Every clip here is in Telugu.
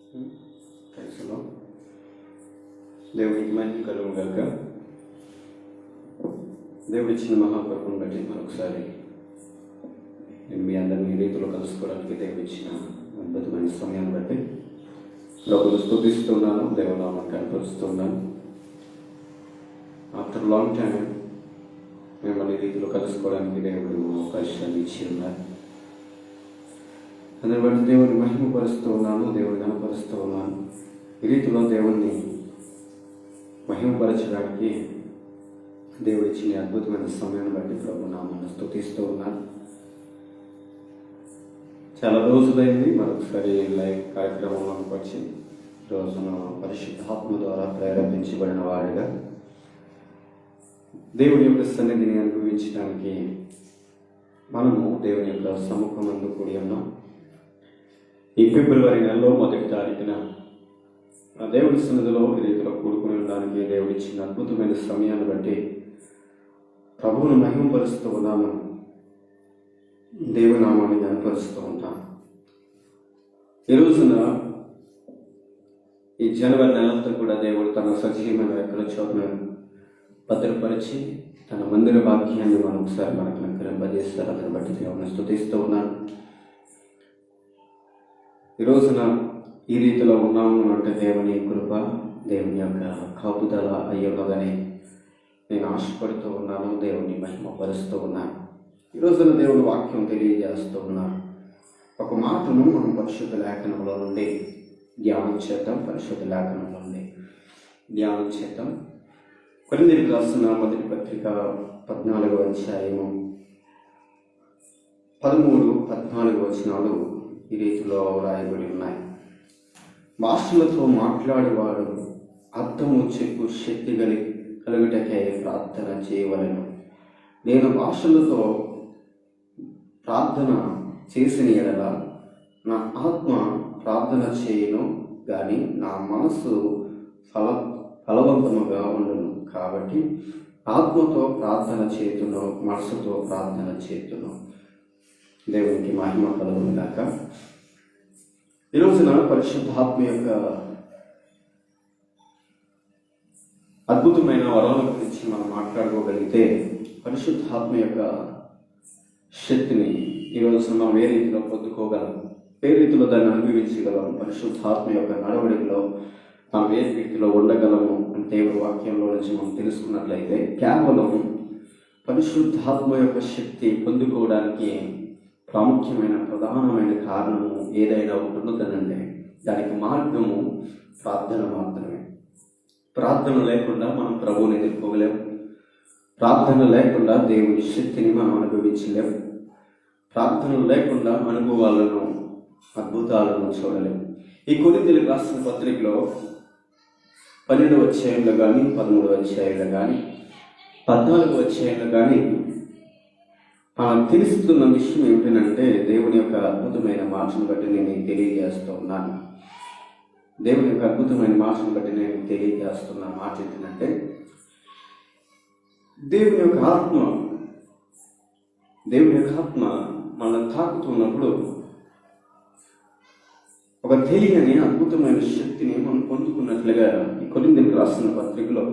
క్రైస్తలో దేవునికి మహిమ కలుగును గాక. దేవుడు ఇచ్చిన మహాకృపను బట్టి మరొకసారి నేను మీ అందరినీ ఈ రీతిలో కలుసుకోవడానికి దేవుడు ఇచ్చిన అద్భుతమైన సమయాన్ని బట్టి ప్రభువును స్తుతిస్తున్నాను, దేవునామాన్ని కనపరుస్తున్నాను. ఆఫ్టర్ లాంగ్ టైం మిమ్మల్ని ఈ రీతిలో కలుసుకోవడానికి దేవుడు అవకాశాన్ని ఇచ్చి ఉన్నారు. అందరి బట్టి దేవుని మహిమపరుస్తూ ఉన్నాను, దేవుని కనపరుస్తూ ఉన్నాను. ఈ రీతిలో దేవుణ్ణి మహిమపరచడానికి దేవుడు ఇచ్చిన అద్భుతమైన సమయాన్ని బట్టి ప్రభు నామాన్ని స్తుతిస్తూ ఉన్నాను. చాలా రోజులైంది మరొకసారి లైవ్ కార్యక్రమంలోకి వచ్చి రోజున పరిశుద్ధాత్మ ద్వారా ప్రేరేపించబడిన వాడిగా దేవుని యొక్క సన్నిధిని అనుభవించడానికి మనము దేవుని యొక్క సముఖమందు కూడి ఉన్నాం. ఈ ఫిబ్రవరి నెలలో 1వ తారీఖున దేవుడి సన్నిధిలో ఈ రీతిలో కూడుకుని ఉండడానికి దేవుడు ఇచ్చిన అద్భుతమైన సమయాన్ని బట్టి ప్రభువును మహిమపరుస్తూ ఉన్నాము, దేవుని నామాన్ని కనపరుస్తూ ఉంటాం. ఈ రోజున ఈ జనవరి నెలంతా కూడా దేవుడు తన సజీవమైన ఎక్కడ చోటున భద్రపరిచి తన మందిర వాక్యాన్ని మనం ఒకసారి మనకు అనుగ్రహింపజేస్తారు. అతని బట్టి దేవుని స్తుతిస్తూ ఉన్నాను. ఈ రోజున ఈ రీతిలో ఉన్నాము అంటే దేవుని కృప, దేవుని యొక్క కాపుదల అయ్యున్నదని నేను ఆశపడుతూ ఉన్నాను, దేవుని మహిమపరుస్తూ ఉన్నాను. ఈ రోజున దేవుని వాక్యం తెలియజేస్తూ ఉన్నాను. ఒక మాటను మనం పరిశుద్ధ లేఖనంలో నుండి ధ్యానం చేద్దాం. పరిశుద్ధ లేఖనంలో నుండి ధ్యానం చేద్దాం. కొరింథీయులకు రాసిన మొదటి పత్రిక 14వ అధ్యాయము 13-14 వచనాలు ఈ రీతిలో రాయబడి ఉన్నాయి. భాషలతో మాట్లాడేవాడు అర్థము చెప్పు శక్తి కలుగుటకై ప్రార్థన చేయవలెను. నేను భాషలతో ప్రార్థన చేసిన ఎడల నా ఆత్మ ప్రార్థన చేయను కానీ నా మనసు ఫలవంతముగా ఉండును. కాబట్టి ఆత్మతో ప్రార్థన చేతును, మనసుతో ప్రార్థన చేతును. దేవునికి మహిమ కలుగును గాక. ఈ రోజున పరిశుద్ధాత్మ యొక్క అద్భుతమైన వరాల గురించి మనం మాట్లాడుకోగలిగితే పరిశుద్ధాత్మ యొక్క శక్తిని ఈ రోజున మనం ఏ రీతిలో పొందుకోగలం, ఏ రీతిలో దాన్ని అనుభవించగలం, పరిశుద్ధాత్మ యొక్క నడవడికలో మనం ఏ రీతిలో ఉండగలము అంటే దేవుడి వాక్యంలో నుంచి మనం తెలుసుకున్నట్లయితే కేవలం పరిశుద్ధాత్మ యొక్క శక్తి పొందుకోవడానికి ప్రాముఖ్యమైన ప్రధానమైన కారణము ఏదైనా ఉంటుందంటే దానికి మార్గము ప్రార్థన మాత్రమే. ప్రార్థన లేకుండా మనం ప్రభువుని ఎదుర్కోగలేము. ప్రార్థన లేకుండా దేవుని శక్తిని మనం అనుభవించలేము. ప్రార్థన లేకుండా అనుభవాలను, అద్భుతాలను చూడలేము. ఈ కొరింథీయులకు రాసిన పత్రికలో 12వ అధ్యాయంలో కానీ 13వ అధ్యాయంలో కానీ 14వ అధ్యాయంలో కానీ మనకు తెలుస్తున్న విషయం ఏమిటంటే దేవుని యొక్క అద్భుతమైన మాటను బట్టి నేను తెలియజేస్తూ ఉన్నాను. దేవుని యొక్క అద్భుతమైన మాటను బట్టి నేను తెలియజేస్తున్న మాట ఏంటంటే దేవుని యొక్క ఆత్మ మనల్ని తాకుతున్నప్పుడు ఒక తెలియని అద్భుతమైన శక్తిని మనం పొందుకున్నట్లుగా ఈ కొరింథీయులకు రాసిన పత్రికలో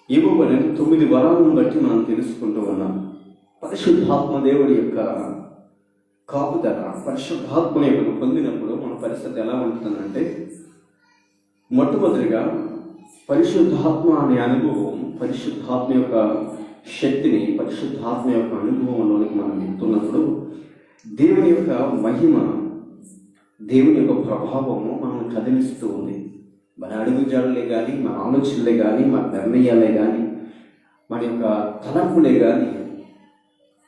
ఇవ్వబడిన 9 వరాలను బట్టి మనం తెలుసుకుంటూ ఉన్నాం. పరిశుద్ధాత్మ దేవుడి యొక్క కాపుదల, పరిశుద్ధాత్మ యొక్క పొందినప్పుడు మన పరిస్థితి ఎలా ఉంటుందంటే మొట్టమొదటిగా పరిశుద్ధాత్మ అనే అనుభవం, పరిశుద్ధాత్మ యొక్క శక్తిని, పరిశుద్ధాత్మ యొక్క అనుభవంలోనికి మనం ఎక్కుతున్నప్పుడు దేవుని యొక్క మహిమ, దేవుని యొక్క ప్రభావము మనం కదిలిస్తూ ఉంది. మన అడుగుజాడలే కానీ, మన ఆలోచనలే కానీ, మన నిర్ణయాలే కానీ, మన యొక్క తలంపులే కానీ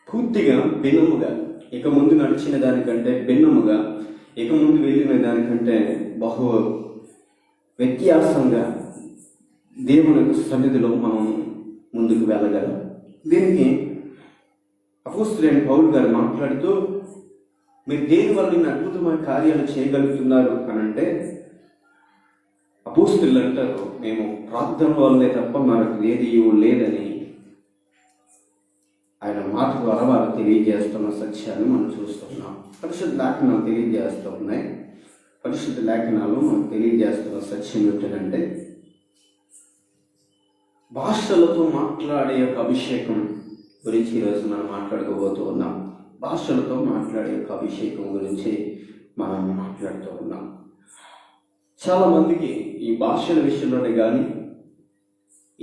పూర్తిగా భిన్నముగా, ఇక ముందు నడిచిన దానికంటే భిన్నముగా, ఇక ముందు వెళ్ళిన దానికంటే బహు వ్యత్యాసంగా దేవుని యొక్క సన్నిధిలో మనం ముందుకు వెళ్ళగలం. దీనికి అపోస్తలుడైన పౌలు గారు మాట్లాడుతూ మీరు దేని వల్ల ఇన్ని అద్భుతమైన కార్యాలు చేయగలుగుతున్నారు అని అంటే అపోస్తలులు అంటారు, మేము ప్రార్థన వల్లే తప్ప మనకు ఏది లేదని ఆయన మాట ద్వారా వారు తెలియజేస్తున్న సత్యాన్ని మనం చూస్తున్నాం. పరిశుద్ధ లేఖనాలు తెలియజేస్తూ ఉన్నాయి. పరిశుద్ధ లేఖనాలు మనకు తెలియజేస్తున్న సత్యం ఏంటంటే, భాషలతో మాట్లాడే యొక్క అభిషేకం గురించి ఈరోజు మనం మాట్లాడుకోబోతూ ఉన్నాం. భాషలతో మాట్లాడే యొక్క అభిషేకం గురించి మనం మాట్లాడుతూ ఉన్నాం. చాలా మందికి ఈ భాషల విషయంలోనే కానీ,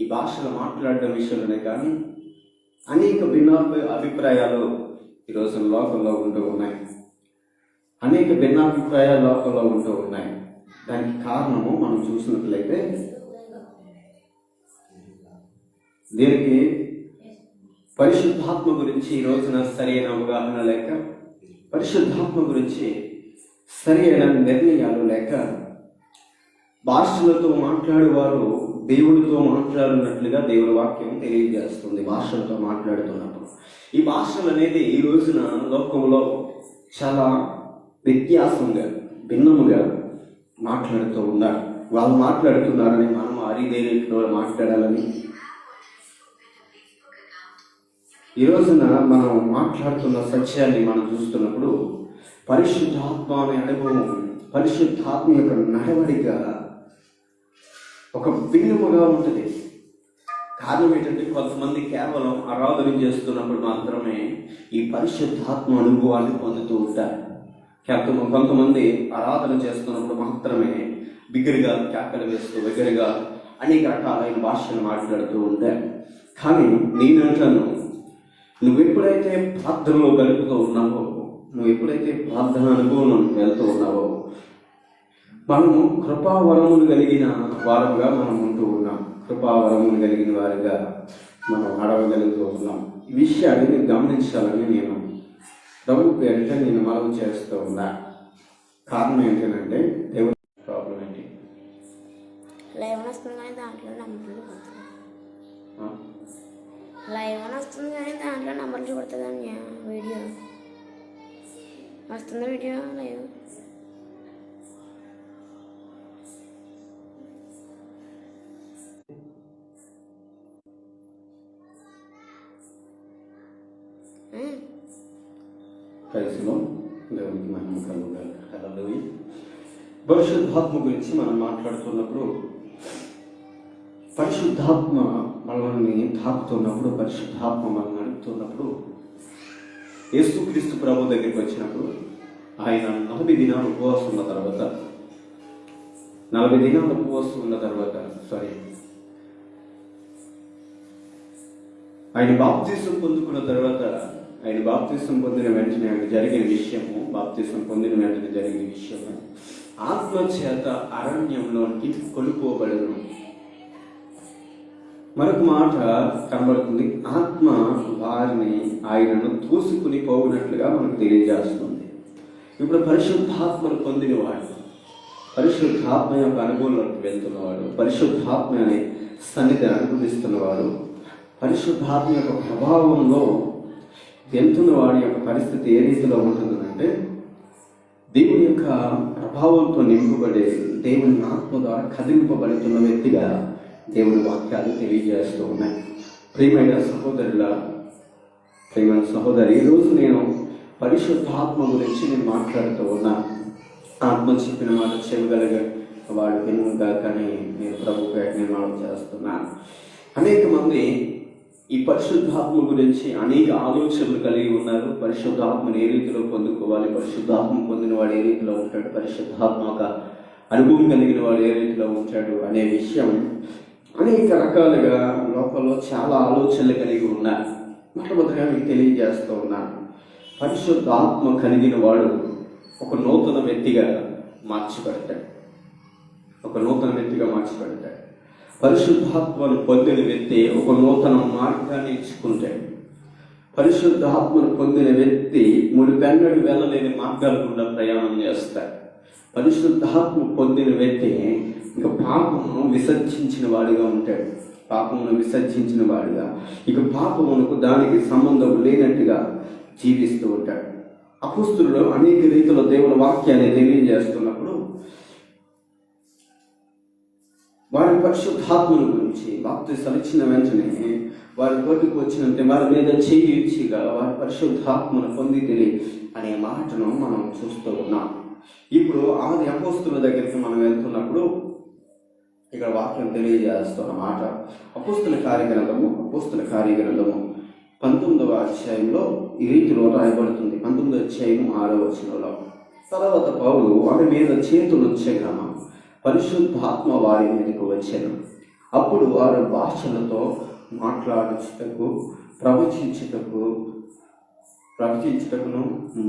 ఈ భాషలు మాట్లాడడం విషయంలోనే కానీ అనేక భిన్న అభిప్రాయాలు ఈరోజు లోకంలో ఉంటూ ఉన్నాయి. అనేక భిన్నాభిప్రాయాలు లోకంలో ఉంటూ ఉన్నాయి. దానికి కారణము మనం చూసినట్లయితే, దీనికి పరిశుద్ధాత్మ గురించి ఈ రోజున సరైన అవగాహన లేక, పరిశుద్ధాత్మ గురించి సరైన నిర్ణయాలు లేక, భాషలతో మాట్లాడేవారు దేవుడితో మాట్లాడినట్లుగా దేవుని వాక్యం తెలియజేస్తుంది. భాషలతో మాట్లాడుతున్నప్పుడు ఈ భాషలు అనేది ఈ రోజున లోకంలో చాలా వ్యత్యాసంగా, భిన్నముగా మాట్లాడుతూ ఉన్నారు. వాళ్ళు మాట్లాడుతున్నారని మనం అరిదేరిలో మాట్లాడాలని, ఈ రోజున మనం మాట్లాడుతున్న సత్యాన్ని మనం చూస్తున్నప్పుడు పరిశుద్ధాత్మ అనే అనుభవం, పరిశుద్ధాత్మ యొక్క నడవడిక ఒక భిన్నముగా ఉంటుంది. కారణం ఏంటంటే, కొంతమంది కేవలం ఆరాధన చేస్తున్నప్పుడు మాత్రమే ఈ పరిశుద్ధాత్మ అనుభవాన్ని పొందుతూ ఉంటారు. కొంతమంది ఆరాధన చేస్తున్నప్పుడు మాత్రమే బిగ్గరగా కేకలు వేస్తూ బిగ్గరగా అనేక రకాలైన భాషలు మాట్లాడుతూ ఉంటారు. కానీ నేనంటాను, నువ్వు ఎప్పుడైతే ప్రార్థనలో గడుపుతూ ఉన్నావో, నువ్వు ఎప్పుడైతే ప్రార్థన అనుభవం వెళ్తూ ఉన్నావో, మనము కృపావరములు కలిగిన వారుగా మనం ఉంటూ ఉన్నాం. కృపావరములు కలిగిన వారుగా మనం నడవగలుగుతూ ఉన్నాం. ఈ విషయాన్ని నేను గమనించాలని నేను ప్రభు పేరిట నేను మనవి చేస్తూ ఉన్నా. కారణం ఏంటంటే, దేవుని ప్రాబ్లం ఏంటి? లైవ్ వస్తుంది కానీ దాంట్లో నంబర్లు చూడుతుందని వీడియో వస్తుంది. వీడియో లైవ్ దేవునికి మహిమ కలుగుగాక. హల్లెలూయా. పరిశుద్ధాత్మ గురించి మనం మాట్లాడుతున్నప్పుడు, పరిశుద్ధాత్మ మనల్ని తాకుతున్నప్పుడు, పరిశుద్ధాత్మ మనల్ని నడుపుతున్నప్పుడు, యేసుక్రీస్తు ప్రభు దగ్గరికి వచ్చినప్పుడు ఆయన 40 దినాలు ఉపవాసం ఉన్న తర్వాత, 40 దినాలు ఉపవాసం ఉన్న తర్వాత ఆయన బాప్తిసం పొందుకున్న తర్వాత, ఆయన బాప్తిసం పొందిన వెంటనే జరిగిన విషయము, బాప్తిసం పొందిన వెంటనే జరిగిన విషయము, ఆత్మ చేత అరణ్యంలోనికి కొనుక్కోబడను. మరొక మాట కనబడుతుంది, ఆత్మ వారిని ఆయనను తోసుకుని పోవునట్లుగా మనకు తెలియజేస్తుంది. ఇప్పుడు పరిశుద్ధాత్మను పొందినవాడు, పరిశుద్ధాత్మ యొక్క అనుభవంలోకి వెళ్తున్నవాడు, పరిశుద్ధాత్మ అనే సన్నిధిని అనుభవిస్తున్నవాడు, పరిశుద్ధాత్మ యొక్క ప్రభావంలో వెళ్తున్న వాడి యొక్క పరిస్థితి ఏ రీతిలో ఉంటుందంటే, దేవుని యొక్క ప్రభావంతో నింపబడే, దేవుని ఆత్మ ద్వారా కదిలింపబడుతున్న వ్యక్తిగా దేవుని వాక్యాలు తెలియజేస్తూ ఉన్నాయి. ప్రియమైన సహోదరి, ఈరోజు నేను పరిశుద్ధాత్మ గురించి నేను మాట్లాడుతూ ఉన్నాను. ఆత్మ చెప్పిన మాట చెవిగలగ వాడు వినుగా కానీ నేను ప్రభు పేట నిర్మాణం చేస్తున్నాను. అనేక మంది ఈ పరిశుద్ధాత్మ గురించి అనేక ఆలోచనలు కలిగి ఉన్నారు. పరిశుద్ధాత్మను ఏ రీతిలో పొందుకోవాలి, పరిశుద్ధాత్మ పొందిన వాడు ఏ రీతిలో ఉంటాడు, పరిశుద్ధాత్మ అనుభవం కలిగిన వాడు ఏ రీతిలో ఉంటాడు అనే విషయం అనేక రకాలుగా లోపల చాలా ఆలోచనలు కలిగి ఉన్నారు. మొట్టమొదటిగా మీకు తెలియజేస్తూ ఉన్నాను, పరిశుద్ధాత్మ కలిగిన వాడు ఒక నూతన వ్యక్తిగా మార్చబడతాడు. పరిశుద్ధాత్మను పొందిన వ్యక్తి ఒక నూతన మార్గాన్ని ఎంచుకుంటాడు. పరిశుద్ధాత్మను పొందిన వ్యక్తి ముడిపెన్నడు వెళ్ళలేని మార్గాల గుండా ప్రయాణం చేస్తాడు. పరిశుద్ధాత్మ పొందిన వ్యక్తి ఇక పాపమును విసర్జించిన వాడిగా ఉంటాడు. ఇక పాపమునకు దానికి సంబంధం లేనట్టుగా జీవిస్తూ ఉంటాడు. అపోస్తలులు అనేక రీతిలో దేవుని వాక్యాన్ని తెలియజేస్తున్నప్పుడు వారి పరిశుద్ధాత్మను గురించి బాప్తిసం ఇచ్చిన వెంటనే వారి కోటికి వచ్చినంటే వారి మీద చేయిగా వారి పరిశుద్ధాత్మను పొంది అనే మాటను మనం చూస్తూ ఉన్నాం. ఇప్పుడు ఆది అపోస్తుల దగ్గరికి మనం వెళ్తున్నప్పుడు ఇక్కడ వాక్యం తెలియజేస్తున్న మాట అపోస్తుల కార్యగ్రంథము 19వ అధ్యాయంలో ఈ రీతిలో రాయబడుతుంది. 19వ అధ్యాయం 6వ వచనంలో, తర్వాత పౌలు వారి మీద చేతులు వచ్చేగా పరిశుద్ధాత్మ వారి మీదకు వచ్చాను. అప్పుడు వారు భాషలతో మాట్లాడుటకు ప్రవచించుటకును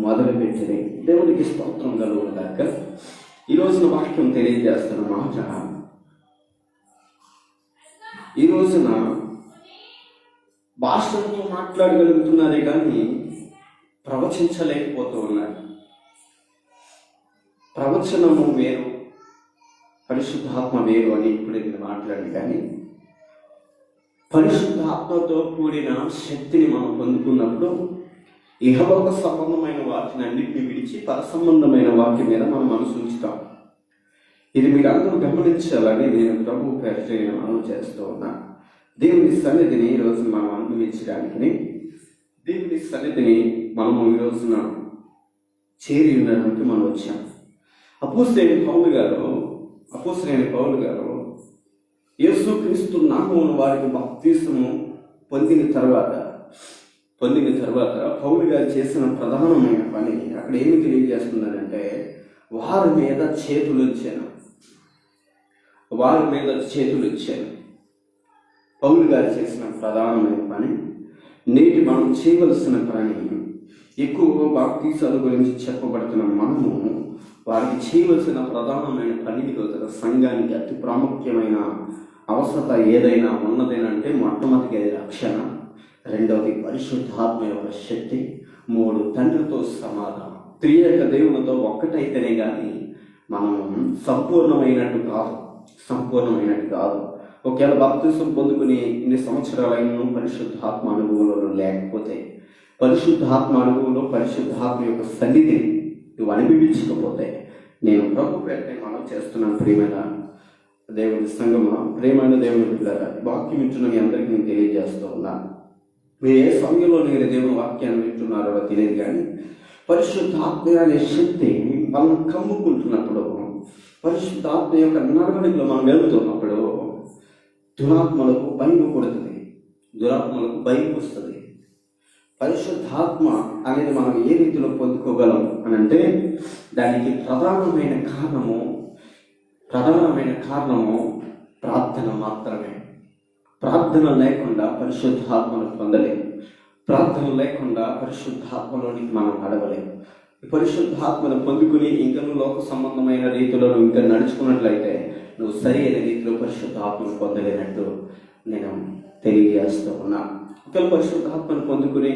మొదలుపెట్టింది. దేవునికి స్తోత్రం కలుగుగాక. ఈ రోజున వాక్యం తెలియజేస్తున్న మాట, ఈ రోజున భాషలతో మాట్లాడగలుగుతున్నారే కానీ ప్రవచించలేకపోతూ ఉన్నారు. ప్రవచనము వేరు, పరిశుద్ధాత్మ వేరు అని ఇప్పుడు నేను మాట్లాడి, కానీ పరిశుద్ధాత్మతో కూడిన శక్తిని మనం పొందుకున్నప్పుడు ఇహలోక సంబంధమైన వాటిని అన్నింటినీ విడిచి పర సంబంధమైన వాటి మీద మనం మనసు ఉంచుతాం. ఇది మీరు అందరూ గమనించాలని నేను ప్రభు పేరిట మనం చేస్తూ ఉన్నా. దేవుని సన్నిధిని ఈ రోజు మనం అనుభవించడానికి, దేవుని సన్నిధిని మనము ఈ రోజున చేరి ఉండడానికి మనం వచ్చాం. అపోస్తలుడైన పౌలు గారు యేసుక్రీస్తు నామమున వారికి బాప్తిసము పొందిన తర్వాత పౌలు గారు చేసిన ప్రధానమైన పని అక్కడ ఏమి తెలియజేస్తున్నారంటే, వారి మీద చేతులు ఇచ్చాను. పౌలు గారు చేసిన ప్రధానమైన పని, నేటి మనం చేయవలసిన పని, ఎక్కువ బాప్తీసాల గురించి చెప్పబడుతున్న మనము వారికి చేయవలసిన ప్రధానమైన పని రోజున సంఘానికి అతి ప్రాముఖ్యమైన అవసరత ఏదైనా ఉన్నదేనంటే, మొట్టమొదటిగా రక్షణ, రెండవది పరిశుద్ధాత్మ యొక్క శక్తి, 3 తండ్రితో సమాధానం. త్రియేక దేవునితో ఒక్కటైతేనే కానీ మనం సంపూర్ణమైనట్టు కాదు. ఒకవేళ బాప్తిసం పొందుకుని ఇన్ని సంవత్సరాలైన పరిశుద్ధాత్మ అనుభవంలో లేకపోతే, పరిశుద్ధాత్మ అనుభవంలో పరిశుద్ధాత్మ యొక్క సన్నిధిని నువ్వు అనుభవించకపోతే, నేను ప్రభు పేరిట మనం చేస్తున్నాను. ప్రియమైన దేవుని సంగమా, ప్రియమైన దేవుని బిడ్డలారా, వాక్యం వింటున్న మీ అందరికీ నేను తెలియజేస్తూ ఉన్నాను. మీరు ఏ సమయంలో మీరు దేవుని వాక్యాన్ని వింటున్నారో తెలియదు, కానీ పరిశుద్ధాత్మ అనే శక్తి మనం కమ్ముకుంటున్నప్పుడు, పరిశుద్ధాత్మ యొక్క నడవడిలో మనం వెళ్తున్నప్పుడు దురాత్మలకు భయం వస్తుంది. పరిశుద్ధాత్మ అనేది మనం ఏ రీతిలో పొందుకోగలం అని అంటే, దానికి ప్రధానమైన కారణము ప్రార్థన మాత్రమే. ప్రార్థన లేకుండా పరిశుద్ధాత్మను పొందలేము. ప్రార్థన లేకుండా పరిశుద్ధాత్మలోనికి మనం నడవలేము. పరిశుద్ధాత్మను పొందుకుని ఇంకా నువ్వు లోక సంబంధమైన రీతిలో నువ్వు ఇంకా నడుచుకున్నట్లయితే నువ్వు సరి అయిన రీతిలో పరిశుద్ధాత్మను పొందలేనట్టు నేను తెలియజేస్తూ ఉన్నా. ఒకవేళ పరిశుద్ధాత్మను పొందుకుని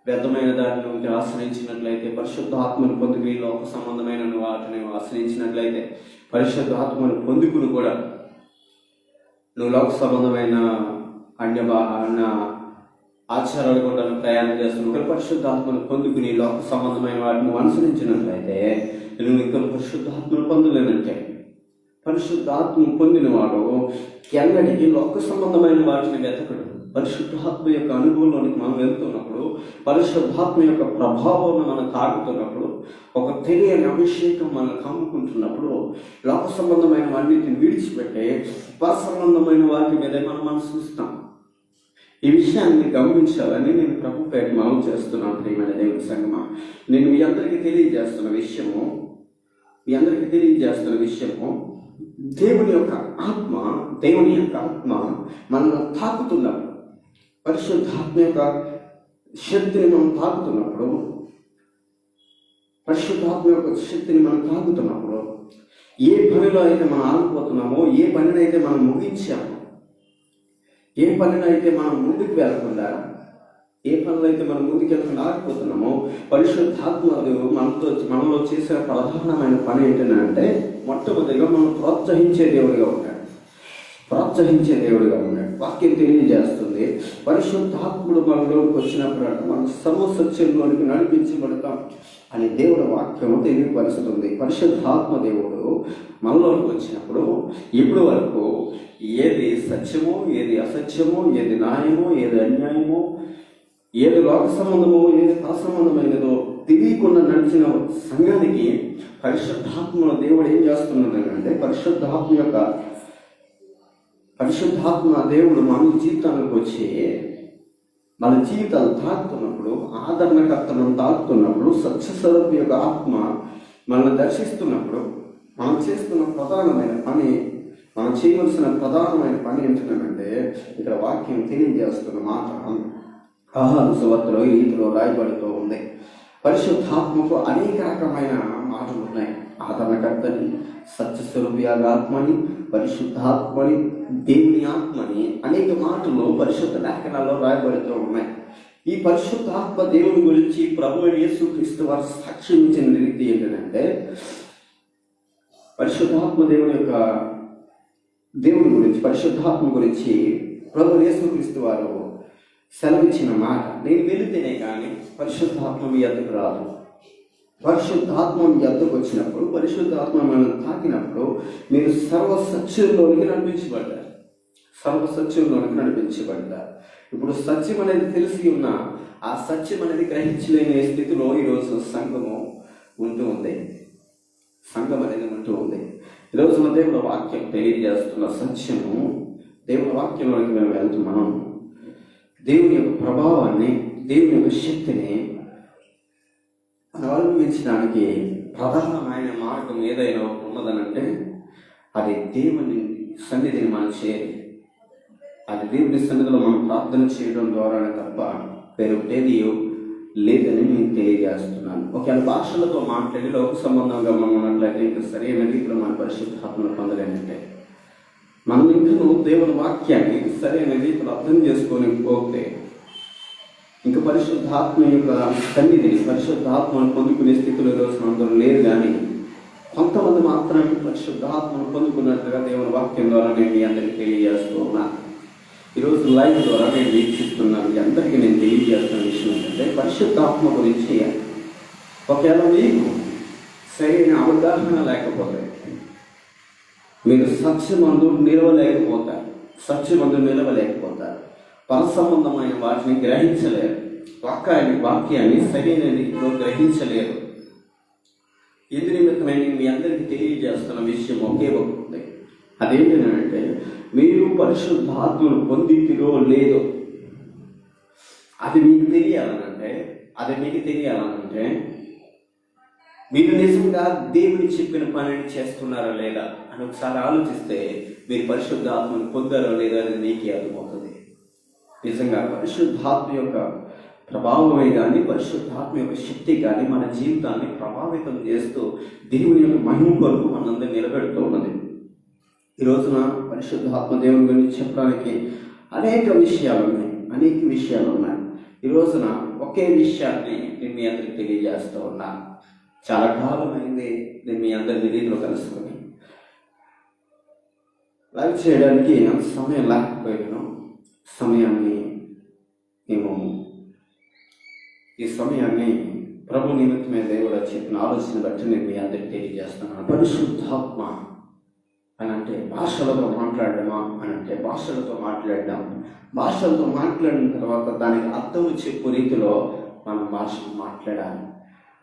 వ్యర్థమైన దాన్ని నువ్వు ఆశ్రయించినట్లయితే, పరిశుద్ధాత్మను పొందుకుని లోక సంబంధమైన వాటిని ఆశ్రయించినట్లయితే, పరిశుద్ధాత్మను పొందుకుని కూడా నువ్వు లోక సంబంధమైన అన్య ఆచారాలు కూడా ప్రయాణం చేస్తున్నావు. పరిశుద్ధాత్మను పొందుకుని లోక సంబంధమైన వాటిని అనుసరించినట్లయితే నువ్వు ఇంకా పరిశుద్ధాత్మను పొందలేనంటే, పరిశుద్ధాత్మను పొందినవాడు ఎన్నటికీ లోక సంబంధమైన వాటిని వెతకడు. పరిశుద్ధాత్మ యొక్క అనుభవంలోనికి మనం వెళ్తున్నప్పుడు, పరిశుద్ధాత్మ యొక్క ప్రభావం మనం తాగుతున్నప్పుడు, ఒక తెలియని అభిషేకం మనం కమ్ముకుంటున్నప్పుడు, లోక సంబంధమైన వాటిని విడిచిపెట్టి పర సంబంధమైన వాటి మీద మనం మనసుస్తాం. ఈ విషయాన్ని గమనించాలని నేను ప్రభు పేట మనం చేస్తున్నాను. ప్రియమైన దేవుని సంగమా, నేను మీ అందరికీ తెలియజేస్తున్న విషయము దేవుని యొక్క ఆత్మ మనల్ని తాకుతున్నప్పుడు, పరిశుద్ధాత్మ యొక్క శక్తిని మనం తాకుతున్నప్పుడు, ఏ పనిలో అయితే మనం ఆగిపోతున్నామో, ఏ పనినైతే మనం ముగించామో, ఏ పనినైతే మనం ముందుకు వెళ్లకుండా, ఏ పనులు అయితే మనం ముందుకెళ్ళకుండా ఆగిపోతున్నామో, పరిశుద్ధాత్మ మనలో చేసే ప్రధానమైన పని ఏంటంటే, మొట్టమొదటిగా మనం ప్రోత్సహించే దేవుడిగా ఉన్నాడు. వాక్యం తెలియజేస్తుంది, పరిశుద్ధాత్ముడు మనలోకి వచ్చినప్పుడు మనం సర్వసత్యంలోనికి నడిపించబడతాం అని దేవుడి వాక్యము తెలియపరుస్తుంది. పరిశుద్ధాత్మ దేవుడు మనలోకి వచ్చినప్పుడు ఇప్పటి వరకు ఏది సత్యమో, ఏది అసత్యమో, ఏది న్యాయమో, ఏది అన్యాయమో, ఏది లోక సంబంధమో, ఏది పర సంబంధమైనదో తెలియకుండా నడిచిన సంఘానికి పరిశుద్ధాత్మ దేవుడు ఏం చేస్తున్నాడు అంటే పరిశుద్ధాత్మ దేవుడు మన జీవితానికి వచ్చి మన జీవితాలు తాకుతున్నప్పుడు, ఆదరణకర్తలను తాకుతున్నప్పుడు, సత్యస్వరూపి యొక్క ఆత్మ మనల్ని దర్శిస్తున్నప్పుడు మనం చేయవలసిన ప్రధానమైన పని ఏంటంటే ఇక్కడ వాక్యం తెలియజేస్తున్న మాట ఆహార సువార్తలో ఈ రీతిలో రాయబడుతూ ఉంది. పరిశుద్ధాత్మకు అనేక రకమైన మాటలు ఉన్నాయి. ఆదరణకర్తని, సత్యస్వరూపి ఆత్మని, పరిశుద్ధాత్మని, దేవుని ఆత్మని అనేక మాటలు పరిశుద్ధ లేఖనాల్లో రాయబడుతూ ఉన్నాయి. ఈ పరిశుద్ధాత్మ దేవుని గురించి ప్రభు యేసుక్రీస్తు వారు సాక్ష్యం ఇచ్చిన రీతి ఏంటంటే, పరిశుద్ధాత్మ గురించి ప్రభు యేసుక్రీస్తు వారు సెలవిచ్చిన మాట, నేను వెళితేనే కానీ పరిశుద్ధాత్మ మీ యొద్దకు రాదు. పరిశుద్ధాత్మ మీ యొద్దకు వచ్చినప్పుడు, పరిశుద్ధాత్మ మనల్ని తాకినప్పుడు మీరు సర్వసత్యంలోనికి నడిపించబడ్డారు. ఇప్పుడు సత్యం అనేది తెలిసి ఉన్న ఆ సత్యం అనేది గ్రహించలేని స్థితిలో ఈరోజు సంఘం అనేది ఉంటూ ఉంది. ఈరోజు దేవుని వాక్యం తెలియజేస్తున్న సత్యము, దేవుని వాక్యంలోకి మేము వెళ్తున్నాం. దేవుని యొక్క ప్రభావాన్ని, దేవుని యొక్క శక్తిని మనం అనుభవించడానికి ప్రధానమైన మార్గం ఏదైనా ఉన్నదనంటే అది దేవుని సన్నిధిని మనం చేయాలి. అది దేవుని సన్నిధిలో మనం ప్రార్థన చేయడం ద్వారానే తప్ప వేరొకటేది లేదని నేను తెలియజేస్తున్నాను. ఒకవేళ భాషలతో మాట్లాడి లోక సంబంధంగా మనం ఉన్నట్లయితే ఇంకా సరైన రీతిలో మన పరిశుద్ధాత్మను పొందలేనంటే, మనం ఇంకను దేవుని వాక్యాన్ని సరైన రీతిలో అర్థం చేసుకొని పోతే ఇంకా పరిశుద్ధాత్మ యొక్క సన్నిధిని, పరిశుద్ధాత్మను పొందుకునే స్థితిలో ఈరోజు అందరూ లేరు. కానీ కొంతమంది మాత్రమే పరిశుద్ధాత్మను పొందుకున్నట్లుగా దేవుని వాక్యం ద్వారా నేను మీ అందరికీ తెలియజేస్తూ ఉన్నాను. ఈరోజు లైవ్ ద్వారా నేను వీక్షిస్తున్నాను. మీ అందరికీ నేను తెలియజేస్తున్న విషయం ఏంటంటే, పరిశుద్ధాత్మ గురించి ఒకవేళ మీకు సరైన అవగాహన లేకపోతే మీరు సత్యమందు నిలవలేకపోతారు. పరసంబంధమైన వాటిని గ్రహించలేరు. వాక్యాన్ని సరైన రీతిలో గ్రహించలేరు. ఇది నిమిత్తమై నేను మీ అందరికీ తెలియజేస్తున్న విషయం ఒకే ఒకటి. అదేంటంటే, మీరు పరిశుద్ధాత్మను పొందితిరో లేదో అది మీకు తెలియాలనంటే మీరు నిజంగా దేవుని చెప్పిన పనిని చేస్తున్నారా లేదా అని ఒకసారి ఆలోచిస్తే మీరు పరిశుద్ధాత్మను పొందారో లేదో అది మీకే అర్థమవుతుంది. నిజంగా పరిశుద్ధాత్మ యొక్క ప్రభావమే కానీ, పరిశుద్ధాత్మ యొక్క శక్తి కానీ మన జీవితాన్ని ప్రభావితం చేస్తూ దేవుని యొక్క మహిమ కొరకు మనందరినీ నిలబెడుతూ ఉన్నది. ఈ రోజున పరిశుద్ధాత్మ దేవుని గురించి చెప్పడానికి అనేక విషయాలు ఉన్నాయి. ఈ రోజున ఒకే విషయాన్ని నేను మీ అందరికి తెలియజేస్తూ ఉన్నాను. చాలా కాలమైంది నేను మీ అందరి రీతిలో కలుసుకొని లైవ్ చేయడానికి నాకు సమయం లేకపోయాను. ఈ సమయాన్ని ప్రభు నిమిత్తమే దేవుడు చెప్పిన ఆలోచన బట్టి నేను మీ అందరికి తెలియజేస్తున్నాను. పరిశుద్ధాత్మ అని అంటే భాషలతో మాట్లాడడమా అని అంటే భాషలతో మాట్లాడిన తర్వాత దానికి అర్థం చెప్పు రీతిలో మనం భాషను మాట్లాడాలి.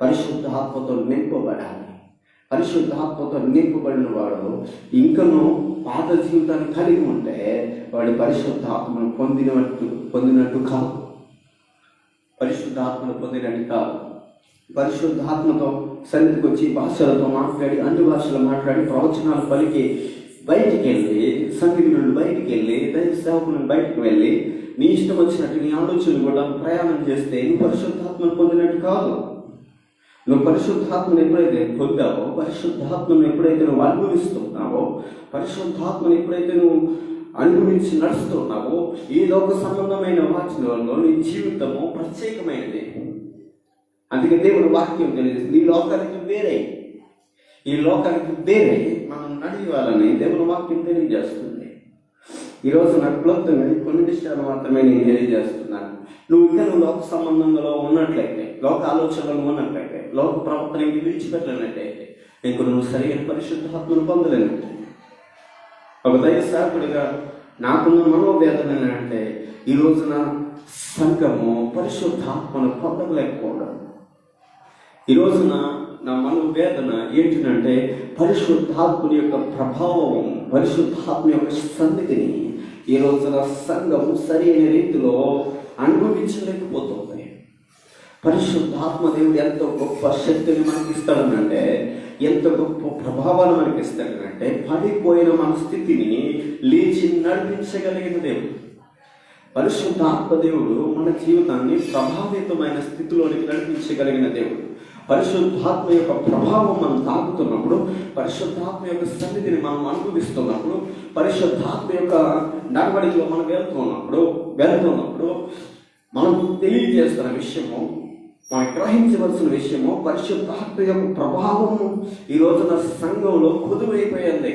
పరిశుద్ధాత్మతో నింపబడిన వాడు ఇంకనూ పాత జీవితాన్ని కలిగి ఉంటే వాడు పరిశుద్ధాత్మను పొందినట్టు కాదు. పరిశుద్ధాత్మతో సన్నిధికి వచ్చి భాషలతో మాట్లాడి, అన్ని భాషలు మాట్లాడి, ప్రవచనాలు పలికి బయటికి వెళ్ళి, సన్నిధి నుండి బయటికి వెళ్ళి, దైవ సేవకు నుండి బయటకు వెళ్ళి నీ ఇష్టం వచ్చినట్టు నీ ఆలోచనలు కూడా ప్రయాణం చేస్తే నువ్వు పరిశుద్ధాత్మను పొందినట్టు కాదు. నువ్వు పరిశుద్ధాత్మను ఎప్పుడైతే పొందావో, పరిశుద్ధాత్మను ఎప్పుడైతే నువ్వు అనుభవిస్తున్నావో, పరిశుద్ధాత్మను ఎప్పుడైతే నువ్వు అనుభవించి నడుస్తున్నావో, ఈ లోక సంబంధమైన వాటిలో నీ జీవితము ప్రత్యేకమైనది. అందుకే దేవుడు వాక్యం తెలియజేస్తుంది, ఈ లోకానికి వేరే మనం నడివాలని దేవుని వాక్యం తెలియజేస్తుంది. ఈరోజు నాకు క్లుప్తంగా కొన్ని విషయాలు మాత్రమే నేను తెలియజేస్తున్నాను. నువ్వు లోక సంబంధంలో ఉన్నట్లయితే, లోక ఆలోచనలు ఉన్నట్లయితే, లోక ప్రవర్తన విడిచిపెట్టలేనట్లయితే ఇంక నువ్వు సరైన పరిశుద్ధాత్మను పొందలేనట్టు. ఒక దైవ సేవకుడిగా నాకున్న మనోవేదన ఏంటంటే, ఈ రోజున సంఘము పరిశుద్ధాత్మను పొందలేకపోవడం. ఈ రోజున నా మనోవేదన ఏంటంటే పరిశుద్ధాత్ముని యొక్క ప్రభావం, పరిశుద్ధాత్మ యొక్క సన్నిధిని ఈ రోజున సంఘం సరైన రీతిలో అనుభవించలేకపోతుంది. పరిశుద్ధాత్మ దేవుడు ఎంత గొప్ప శక్తిని మనకి ఇస్తాడనంటే, ఎంత గొప్ప ప్రభావాన్ని మనకి ఇస్తాడనంటే, పడిపోయిన మన స్థితిని లేచి నడిపించగలిగిన దేవుడు. పరిశుద్ధాత్మ దేవుడు మన జీవితాన్ని ప్రభావితమైన స్థితిలోనికి నడిపించగలిగిన దేవుడు. పరిశుద్ధాత్మ యొక్క ప్రభావం మనం తాకుతున్నప్పుడు, పరిశుద్ధాత్మ యొక్క సన్నిధిని మనం అనుభవిస్తున్నప్పుడు, పరిశుద్ధాత్మ యొక్క నడవడిలో మనం వెళ్తున్నప్పుడు మనం తెలియజేస్తున్న విషయము, మనం గ్రహించవలసిన విషయము, పరిశుద్ధాత్మ యొక్క ప్రభావము ఈ రోజున సంఘంలో కుదువైపోయింది.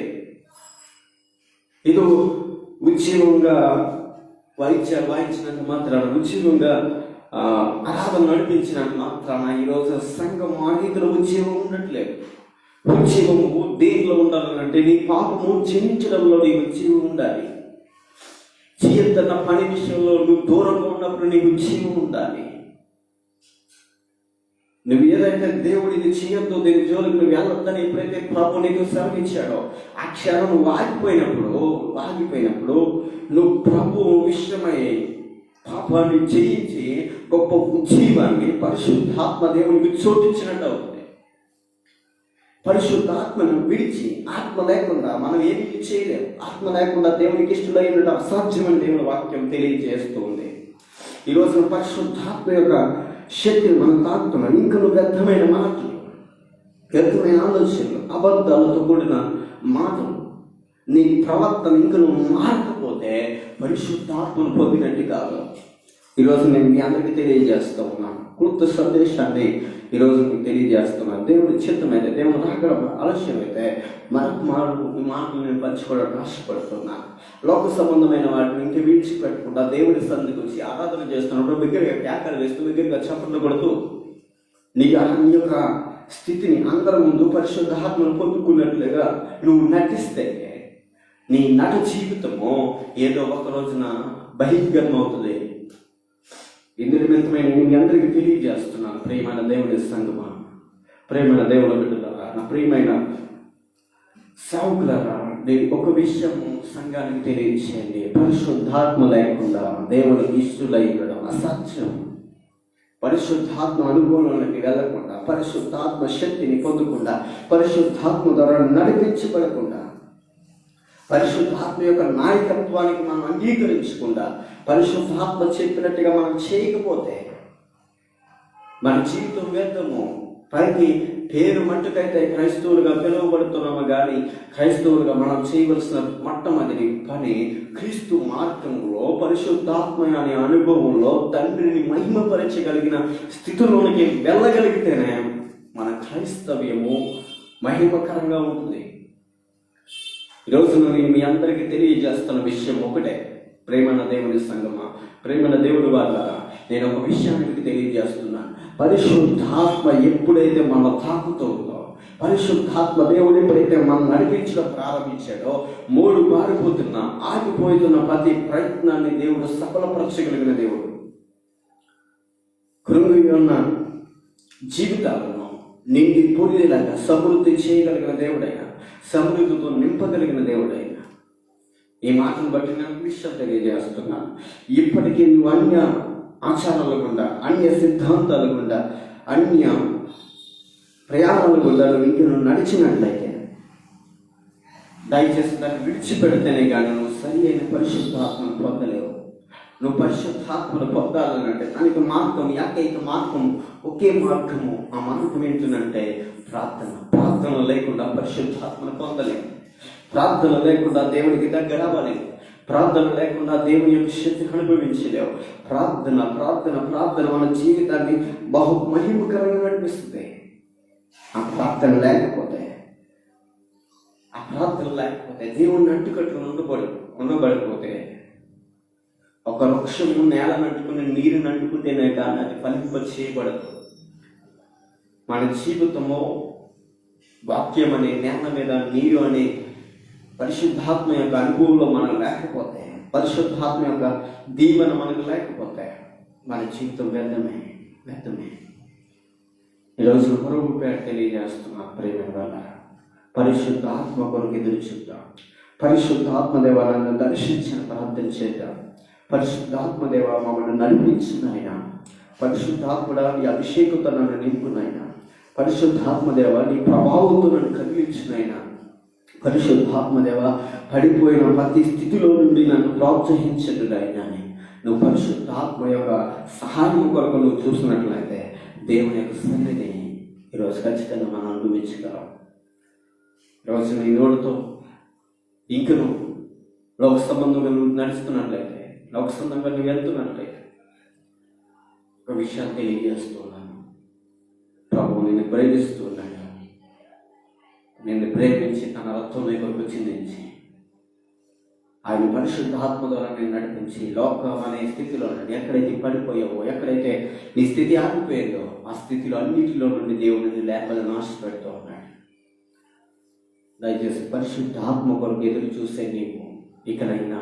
ఇది ఉద్యోగంగా వాయించినంత మాత్రాన, ఉద్యోగంగా ఆరాధన నడిపించినంత మాత్రాన ఈరోజు సంఘం ఆ రీతిలో ఉద్యోగం ఉండట్లేదు. ఉద్యోగము దేనిలో ఉండాలంటే, నీ పాపము క్షమించడంలో నీ ఉద్యోగం ఉండాలి. చేయొద్దన్న పని విషయంలో నువ్వు దూరంగా ఉన్నప్పుడు నీ ఉద్యోగం ఉండాలి. నువ్వు ఏదైతే దేవుడు ఇది చేయొద్దు, దీని జోలికి నువ్వు వెళ్ళొద్దని ఎప్పుడైతే ప్రభు నీకు శ్రమించాడో, ఆ క్షణం నువ్వు ఆగిపోయినప్పుడు నువ్వు ప్రభు విషయమై పాపాన్ని జయించి గొప్ప ఉజ్జీవాన్ని పరిశుద్ధాత్మ దేవునికి చోటించినట్టు అవుతుంది. పరిశుద్ధాత్మను విడిచి ఆత్మ లేకుండా మనం ఏమీ చేయలేము. ఆత్మ లేకుండా దేవునికి ఇష్టమై ఉండడం అసాధ్యమని దేవుని వాక్యం తెలియజేస్తుంది. ఈ రోజున పరిశుద్ధాత్మ యొక్క శక్తిని మనం తాకుతున్నాం. ఇంకా నువ్వు వ్యర్థమైన మాటలు, వ్యర్థమైన ఆలోచనలు, అబద్ధాలతో కూడిన మాటలు, నీ ప్రవర్తన ఇంకా నువ్వు మారకపోతే పరిశుద్ధాత్మను పొందినట్టు కాదు. ఈరోజు నేను మీ అందరికీ తెలియజేస్తూ ఉన్నాను. కృత సందేశాన్ని ఈరోజు మీకు తెలియజేస్తున్నాను. దేవుడి చిత్తమైతే, దేవుడు రాక ఆలస్యమైతే మరొక ఈ మాటలు నేను పంచుకోవడానికి ఆశపడుతున్నాను. లోక సంబంధమైన వాటిని ఇంకా విడిచిపెట్టకుండా దేవుడి సన్నిధికి వచ్చి ఆరాధన చేస్తున్నప్పుడు బిగ్గరగా కేకలు వేస్తూ, బిగ్గరగా చప్పట్లు కొడుతూ నీ యొక్క స్థితిని అందరి ముందు పరిశుద్ధాత్మను పొందుకున్నట్లుగా నువ్వు నటిస్తే నీ నట జీవితము ఏదో ఒక రోజున బహిర్గతం అవుతుంది. ఇందు నిమిత్తమైన మీ అందరికీ తెలియజేస్తున్నాను. ప్రియమైన దేవుడి సంగమా, ప్రియమైన దేవుడి బిడ్డలారా, నా ప్రియమైన సేవకులారా, నేను ఒక విషయం సంఘానికి తెలియజేయండి. పరిశుద్ధాత్మ లేకుండా దేవునికి ఇష్టలై ఉండడం అసాధ్యం. పరిశుద్ధాత్మ అనుభవంలోకి వెళ్ళకుండా, పరిశుద్ధాత్మ శక్తిని పొందకుండా, పరిశుద్ధాత్మ ద్వారా నడిపించబడకుండా, పరిశుద్ధాత్మ యొక్క నాయకత్వానికి మనం అంగీకరించకుండా, పరిశుద్ధాత్మ చెప్పినట్టుగా మనం చేయకపోతే మన జీవితం వ్యర్థము. పైకి పేరు మట్టుకైతే క్రైస్తవులుగా పిలువబడుతున్నాము, కానీ క్రైస్తవులుగా మనం చేయవలసిన మొట్టమొదటి పని క్రీస్తు మార్గంలో, పరిశుద్ధాత్మ అనే అనుభవంలో తండ్రిని మహిమపరచగలిగిన స్థితిలోనికి వెళ్ళగలిగితేనే మన క్రైస్తవ్యము మహిమకరంగా ఉంటుంది. ఈరోజు నేను మీ అందరికీ తెలియజేస్తున్న విషయం ఒకటే. ప్రేమన దేవుని సంగమా, ప్రేమన దేవుడి వల్ల నేను ఒక విషయాన్ని మీకు తెలియజేస్తున్నాను. పరిశుద్ధాత్మ ఎప్పుడైతే మన తాకుతుందో, పరిశుద్ధాత్మ దేవుడు ఎప్పుడైతే మనం నడిపించడం ప్రారంభించాడో, ఆగిపోతున్న ప్రతి ప్రయత్నాన్ని దేవుడు సఫలపరచగలిగిన దేవుడు. కృంగి ఉన్న జీవితాలను నిండి పొందేలాగా సమృద్ధి చేయగలిగిన దేవుడైనా, సమృద్ధితో నింపగలిగిన దేవుడైనా, ఈ మాటను బట్టి నేను విషయం తెలియజేస్తున్నాను. ఇప్పటికీ నువ్వు అన్య ఆచారాల గుండా, అన్య సిద్ధాంతాల గుండా, అన్య ప్రయాణాల గుండా నువ్వు నడిచినట్లయితే దయచేసి దాన్ని విడిచిపెడితేనే కానీ నువ్వు సరి అయిన పరిశుద్ధాత్మను పొందలేవు. నువ్వు పరిశుద్ధాత్మను పొందాలనంటే దానికి మార్గం, ఏకైక మార్గం, ఒకే మార్గము. ఆ మార్గం ఏంటంటే ప్రార్థన లేకుండా పరిశుద్ధాత్మను పొందలేము. ప్రార్థన లేకుండా దేవునికి దగ్గర అవ్వలేము. ప్రార్థన లేకుండా దేవుని యొక్క శక్తిని అనుభవించలేవు. ప్రార్థన మన జీవితాన్ని బహు మహిమకరంగా నడిపిస్తుంది. ఆ ప్రార్థన లేకపోతే దేవుణ్ణి అంటుకట్టు ఉండబడిపోతే, ఒక వృక్షము నేలను అంటుకుని నీరుని అంటుకుంటేనే కానీ అది ఫలింప చేయబడదు. మన జీవితము వాక్యం అనే నేల మీద నీరు అనే పరిశుద్ధాత్మ యొక్క అనుభవంలో మనం లేకపోతే, పరిశుద్ధాత్మ యొక్క దీవెన మనకు లేకపోతే మన జీవితం వ్యర్థమే. ఈరోజు మరొక పేరు తెలియజేస్తున్నా ప్రేమ వల్ల పరిశుద్ధ ఆత్మ కొరకు ఎదురు చూద్దాం. పరిశుద్ధ ఆత్మదేవ నన్ను దర్శించిన ప్రార్థన చేద్దాం. పరిశుద్ధ ఆత్మదేవ మమ్మల్ని నడిపించినాయన. పరిశుద్ధాత్మడ నీ అభిషేకంతో నన్ను నింపునైనా. పరిశుద్ధాత్మదేవ నీ ప్రభావంతో నన్ను కదిలించినైనా. పరిశుద్ధాత్మదేవ పడిపోయిన ప్రతి స్థితిలో నుండి నన్ను ప్రోత్సహించడునైనా. నువ్వు పరిశుద్ధాత్మ యొక్క సహాయం కొరకు నువ్వు చూసినట్లయితే దేవుని యొక్క సన్నిధిని ఈరోజు ఖచ్చితంగా మనం అనుభవించగలం. ఈరోజు నీ నోడుతో ఇంక నువ్వు లోక సంబంధంగా నువ్వు నడుస్తున్నట్లయితే, లోక సంబంధంగా నువ్వు వెళ్తున్నట్లయితే ఒక విషయాన్ని తెలియజేస్తున్నాను. ప్రభు నిన్ను ప్రేమిస్తున్నాడు. నిన్ను ప్రేమించి తన రక్తం నీ కొరకు చిందించి ఆయన పరిశుద్ధాత్మ ద్వారా నేను నడిపించి లోకం అనే స్థితిలో ఎక్కడైతే పడిపోయావో, ఎక్కడైతే నీ స్థితి ఆగిపోయిందో ఆ స్థితిలో అన్నిటిలో నుండి దేవుడిని లేపదని ఆశపెడుతూ ఉన్నాడు. దయచేసి పరిశుద్ధాత్మ కొరకు ఎదురు చూసే నీవు ఇకనైనా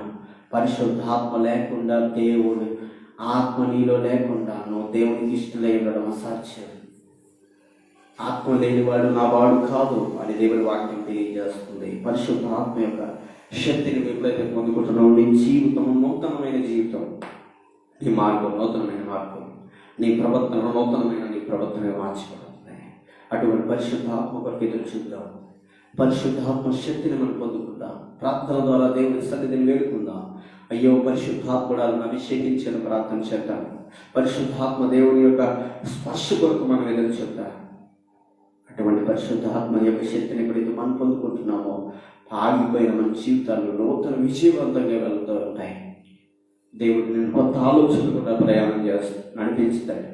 పరిశుద్ధాత్మ లేకుండా, దేవుడు ఆత్మ నీలో లేకుండా నువ్వు దేవునికి ఇష్టలై ఉండడం అసాధ్యం. ఆత్మ లేనివాడు నా వాడు కాదు అని దేవుడి వాక్యం తెలియజేస్తుంది. పరిశుద్ధ ఆత్మ యొక్క శక్తిని ఎప్పుడైతే పొందుకుంటున్నావు, నీ జీవితం నూతనమైన జీవితం, నీ మార్గం నూతనమైన మార్గం, నీ ప్రవర్తన నూతనమైన నీ ప్రవర్తన మార్చిపోతుంది. అటువంటి పరిశుద్ధాత్మ కొరకు ఎదురు చూద్దాం. పరిశుద్ధాత్మ శక్తిని మనం పొందుకుందాం. ప్రార్థన ద్వారా దేవుని సన్నిధిని వేడుకుందాం. అయ్యో పరిశుద్ధాత్మను అభిషేకించిన ప్రార్థన చేద్దాం. పరిశుద్ధాత్మ దేవుని యొక్క స్పర్శ కొరకు మనం ఎదురు చూద్దాం. అటువంటి పరిశుద్ధాత్మ యొక్క శక్తిని ఎప్పుడైతే మనం పొందుకుంటున్నామో ఆగిపోయిన మన జీవితాల్లో నూతన విజయవంతంగా వెళ్తూ ఉంటాయి. దేవుడు నేను కొత్త ఆలోచన కూడా ప్రయాణం నడిపిస్తాడు.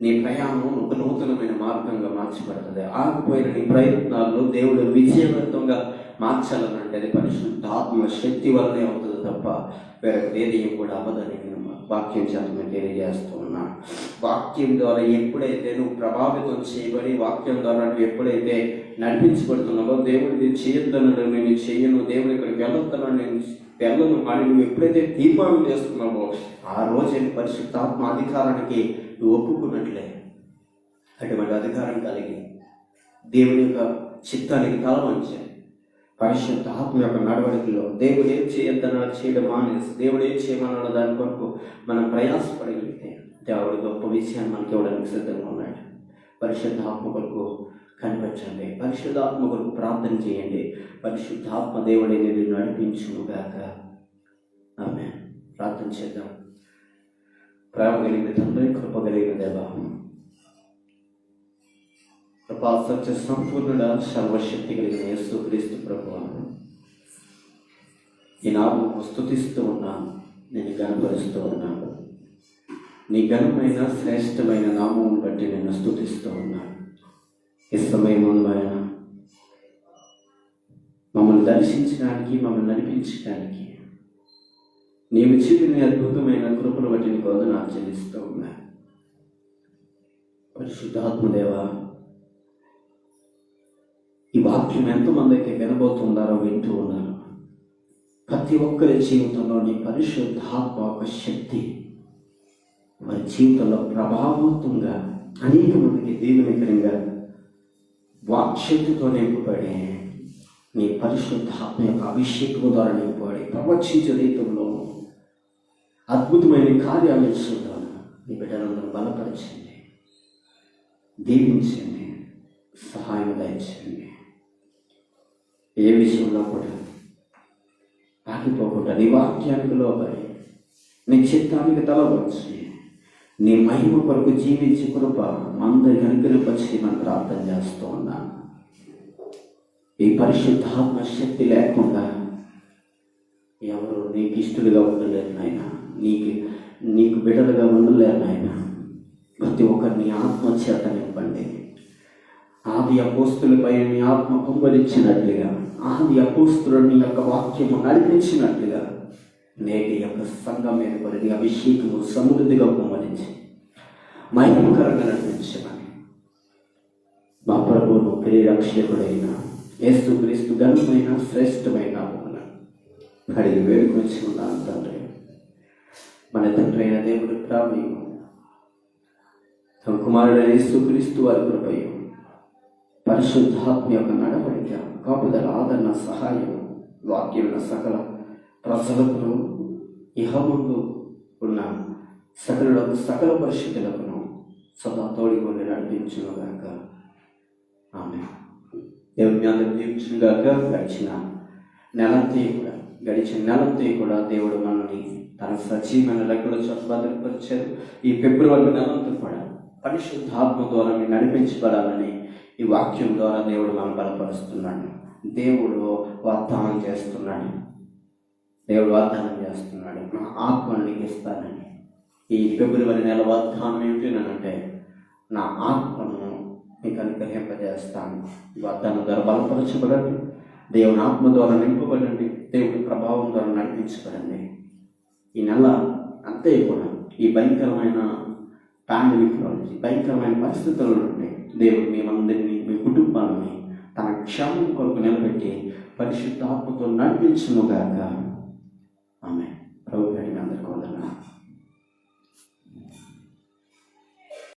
నీ ప్రయాణం ఒక నూతనమైన మార్గంగా మార్చబడుతుంది. ఆగిపోయిన నీ ప్రయత్నాల్లో దేవుడు విజయవంతంగా మార్చాలనంటే అది పరిశుద్ధాత్మ శక్తి వల్లనే అవుతుంది తప్ప వేరొకటి ఏది కూడా అవ్వదని నేను వాక్యం చేత తెలియజేస్తూ ఉన్నాను. వాక్యం ద్వారా ఎప్పుడైతే నువ్వు ప్రభావితం చేయబడి, వాక్యం ద్వారా నువ్వు ఎప్పుడైతే నడిపించబడుతున్నావో, దేవుడిది చేయొద్దను నేను చేయను, దేవుడు ఇక్కడికి వెళ్ళొద్దను నేను వెళ్ళను అని నువ్వు ఎప్పుడైతే తీర్మానం చేస్తున్నావో ఆ రోజే పరిశుద్ధాత్మ అధికారానికి నువ్వు ఒప్పుకున్నట్లే. అటువంటి అధికారం కలిగి దేవుని యొక్క చిత్తానికి తలవంచాలి. పరిశుద్ధ ఆత్మ యొక్క నడవడికలో దేవుడు ఏం చేయొద్దన్నాడు చేయడం మానేసి, దేవుడు ఏం చేయమన్నాడు దాని కొరకు మనం ప్రయాసపడగలిగితే దేవుడు గొప్ప విషయాన్ని మనకి ఇవ్వడానికి సిద్ధంగా ఉన్నాడు. పరిశుద్ధాత్మ కొరకు కనిపించండి. పరిశుద్ధాత్మ కొరకు ప్రార్థన చేయండి. పరిశుద్ధాత్మ దేవుడిని నేను నడిపించుగాక. ఆమేన్. ప్రార్థన చేద్దాం. ప్రేమ కలిగిన తండ్రి, కృప కలిగిన దేవా, కృపా సత్య సంపూర్ణుడ సర్వశక్తి కలిగిన యేసుక్రీస్తు ప్రభువా, ఈ నామమును స్తుతిస్తూ ఉన్నాను, నేను గణపరుస్తూ ఉన్నాను. నీ ఘనమైన శ్రేష్టమైన నామమును బట్టి నేను స్తుతిస్తూ ఉన్నాను. ఈ సమయంలో ఆయన మమ్మల్ని దర్శించడానికి, మమ్మల్ని నడిపించడానికి నీవు చూపిన అద్భుతమైన కృపను బట్టి నీకు వందనాలు చెల్లిస్తూ ఉన్నా. పరిశుద్ధాత్మదేవా, ఈ వాక్యం ఎంతమంది అయితే వినబోతున్నారో, వింటూ ఉన్నారు, ప్రతి ఒక్కరి జీవితంలో నీ పరిశుద్ధాత్మ ఒక శక్తి వారి జీవితంలో ప్రభావవంతంగా అనేక మందికి దీవెనకరంగా వాక్శక్తితో నింపబడి, నీ పరిశుద్ధాత్మ యొక్క అభిషేకం ద్వారా నింపబడి ప్రవచించే రీతంలో అద్భుతమైన కార్యాలు చేస్తున్నాను. నీ బిడ్డలందరూ బలపరచండి, దీవించండి, సహాయం దయచేయండి. ఏ విషయంలో కూడా ఆగిపోకుండా నీ వాక్యానికి లోబడి నీ చిత్తానికి తలవంచి నీ మహిమ కొరకు జీవించి కృప అందరి అనుగ్రహించి మనం ప్రార్థన చేస్తూ ఉన్నాను. ఈ పరిశుద్ధాత్మ శక్తి లేకుండా ఎవరు నీకు ఇష్టలుగా ఉండలేరు నాయన, నీకు బిడ్డలుగా ఉండలేరు నాయన. ప్రతి ఒక్కరిని ఆత్మ చేత నింపండి. ఆది అపోస్తులపై నీ ఆత్మ కుమ్మరించినట్లుగా, ఆది అపోస్తులు నీ యొక్క వాక్యము నడిపించినట్లుగా నేటి యొక్క సంఘం మీద పడి అభిషేకము సమృద్ధిగా కుమ్మరించి మహిమకరంగా నడిపించమని మా ప్రభువును ప్రియరక్షకుడైన యేసుక్రీస్తు ఘనమైన శ్రేష్టమైన అడిగి వేడుకొచ్చి ఉన్నాను తండ్రి. మన తండ్రి అయిన దేవుడు ప్రేమయు తమ కుమారుడైన యేసుక్రీస్తు వారి కృపయు పరిశుద్ధాత్మ యొక్క నడవడిక కాపుదల ఆదరణ సహాయం వాక్యముల సకల ప్రజలకు ఇహముందు ఉన్న సకల పరిస్థితులకును సదా తోడిగొండి నడిపించుగాక. ఆమె దేవుని అందరూ దీవించుగాక. గడిచిన నెలంతా కూడా దేవుడు మనల్ని తన సజీవమైన లెక్కలో భద్రపరిచారు. ఈ ఫిబ్రవరి నెలంతా కూడా పరిశుద్ధాత్మ ద్వారా మీరు నడిపించబడాలని ఈ వాక్యం ద్వారా దేవుడు మనం బలపరుస్తున్నాడు. దేవుడు వాగ్దానం చేస్తున్నాడు. నా ఆత్మను నీకు ఇస్తానని. ఈ ఫిబ్రవరి నెల వాగ్దానం ఏమిటంటే నా ఆత్మను మీకు అనుగ్రహింపజేస్తాను. ఈ వాగ్దానం ద్వారా బలపరచబడండి. దేవుని ఆత్మ ద్వారా నింపబడండి. దేవుడి ప్రభావం ద్వారా నడిపించబడండి. ఈ నెల అంతే కూడా ఈ భయంకరమైన పాండమిక్లో నుంచి, భయంకరమైన పరిస్థితుల నుండి దేవుడు మేమందరినీ, మీ కుటుంబాన్ని తన క్షేమం కొరకు నిలబెట్టి పరిశుద్ధాత్మతో నడిపించునుగాక.